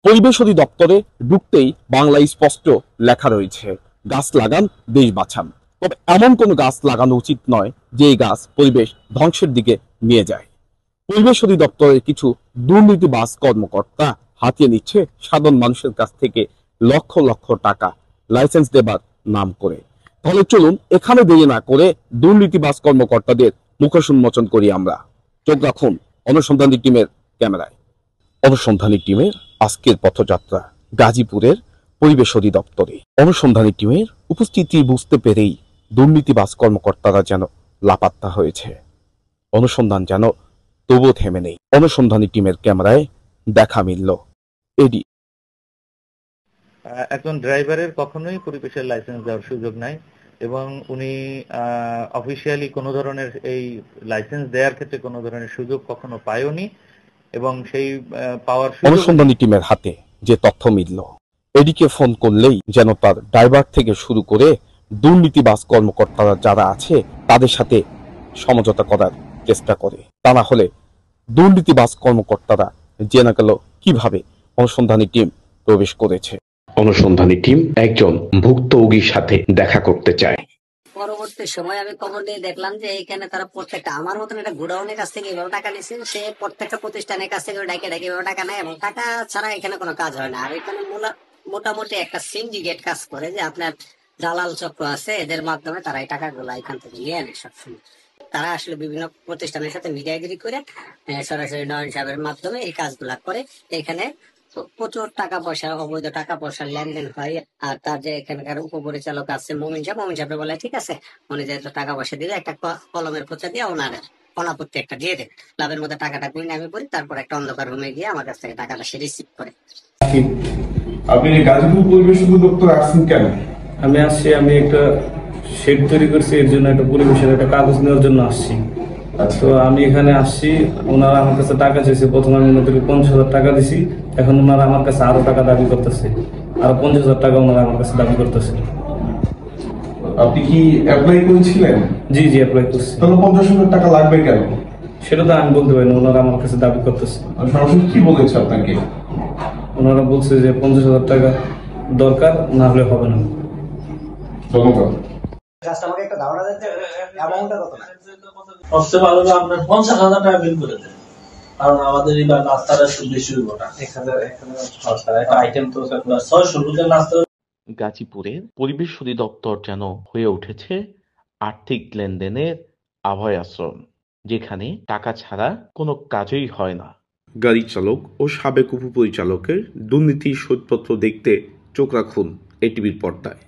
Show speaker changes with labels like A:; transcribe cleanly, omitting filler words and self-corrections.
A: পরিবেশ অধিদপ্তরে ঢুকতেই বাংলায় স্পষ্ট লেখা রয়েছে, গাছ লাগান, দেশ বাঁচান। তবে এমন কোনো গাছ লাগানো উচিত নয় যে গাছ পরিবেশ ধ্বংসের দিকে নিয়ে যায়। পরিবেশ অধিদপ্তরের কিছু দুর্নীতিবাজ কর্মকর্তা হাতিয়ে নিচ্ছে সাধারণ মানুষের কাছ থেকে লক্ষ লক্ষ টাকা লাইসেন্স দেবার নাম করে। তাহলে চলুন এখানে দেরি না করে দুর্নীতিবাজ কর্মকর্তাদের মুখোশ উন্মোচন করি আমরা। চোখ রাখুন অনুসন্ধানী টিমের ক্যামেরায়। অনুসন্ধানী টিমের আজকের পথযাত্রা গাজীপুরের পরিবেশ অধিদপ্তরে। অনুসন্ধানী টিমের উপস্থিতি বুঝতে পেরেই দুর্নীতিবাজ কর্মকর্তারা যেন লাপাত্তা হয়েছে। অনুসন্ধান যেন তবুও থেমে নেই। অনুসন্ধানী টিমের ক্যামেরায় দেখা মিলল এডি।
B: একজন ড্রাইভারের কখনোই পরিবেশের লাইসেন্স দেওয়ার সুযোগ নাই এবং উনি অফিসিয়ালি কোনো ধরনের এই লাইসেন্স দেওয়ার ক্ষেত্রে কোনো ধরনের সুযোগ কখনো পায়ওনি এবং সেই পাওয়ার
A: অনুসন্ধানী টিমের হাতে যে তথ্য মিলল, এডিকে ফোন করলেই যেন তার ড্রাইভার থেকে শুরু করে দুর্নীতিবাজ কর্মকর্তারা যারা আছে তাদের সাথে সমঝোতা করার চেষ্টা করে। তা না হলে দুর্নীতিবাজ কর্মকর্তারা জেনে গেল কিভাবে অনুসন্ধানী টিম প্রবেশ করেছে। অনুসন্ধানী টিম একজন ভুক্তভোগীর সাথে দেখা করতে চায়।
C: পরবর্তী সময় আমি খবর নিয়ে দেখলাম যে এইখানে তারা প্রত্যেকটা আমার মতন একটা গোডাউনের কাছ থেকে এভাবে টাকা নিচ্ছে। সে প্রত্যেকটা প্রতিষ্ঠানের কাছ থেকে ডাকে এভাবে টাকা নেয় এবং টাকা ছাড়া এখানে কোনো কাজ হয় না। আর এখানে মোটামুটি একটা সিন্ডিকেট কাজ করে, যে আপনার দালাল চক্র আছে, এদের মাধ্যমে তারা এই টাকাগুলো এখান থেকে নিয়ে আনে সবসময়। তারা আসলে বিভিন্ন প্রতিষ্ঠানের সাথে মিডিয়াগিরি করে সরাসরি নয়ন সাহেবের মাধ্যমে এই কাজগুলা করে। এখানে প্রচুর টাকা পয়সা, অবৈধ টাকা পয়সার লেনদেন হয়। আর তার যে এখানকার উপপরিচালক আছে মমিন সাহেব বলে ঠিক আছে, উনি যেহেতু টাকা পয়সা দিলে একটা কলমের খোঁচা দিয়ে ওনার অনাপত্তি একটা দিয়ে দেন, লাভের মধ্যে টাকাটা গুনে আমি পড়ি, তারপর একটা অন্ধকার রুমে গিয়ে আমার কাছ থেকে টাকাটা সে রিসিভ করে।
D: আপনি গাজীপুর পরিবেশ অধিদপ্তর আসছেন কেন?
E: আমি আসছি, আমি একটা শেড তৈরি করছি, এর জন্য একটা পরিবেশের একটা কাগজ নেওয়ার জন্য আসছি। তো আমি এখানে আসছি, ওনারা আমার কাছে টাকা চেয়েছে। প্রথমে আমি ওনাদেরকে 50,000 টাকা দিছি, এখন ওনারা আমার কাছে আরো টাকা দাবি করতেছে, আরো 50,000 টাকা ওনারা আমার কাছে দাবি করতেছে।
D: আপনি কি অ্যাপ্লাই করেছিলেন?
E: জি অ্যাপ্লাই করছি।
D: তাহলে 50,000 টাকা লাগবে কেন?
E: সেটা তো আমি বলতে পারি না, ওনারা আমার কাছে দাবি করতেছে।
D: সরাসরি কি বলেছে আপনাকে?
E: ওনারা বলছে যে 50,000 টাকা দরকার, না হলে হবে না।
D: ধন্যবাদ।
F: আমাকে একটা ধারণা দিতে অ্যামাউন্টটা কত না?
G: সবচেয়ে ভালো হলো আপনার 50,000 টাকা বিল করে দেন, কারণ আমাদের এবার নাস্তাটা একটু বেশি হইব না। এখানে একটা আইটেম তো 600 রুপির নাস্তা।
H: গাজীপুরের পরিবেশ অধিদপ্তর যেন হয়ে উঠেছে আর্থিক লেনদেনের আভয় আশ্রম, যেখানে টাকা ছাড়া কোনো কাজই হয় না।
A: গাড়ি চালক ও সাবেক উপপরিচালকের দুর্নীতির শোধপত্র দেখতে চোখ রাখুন এটিভির পর্দায়।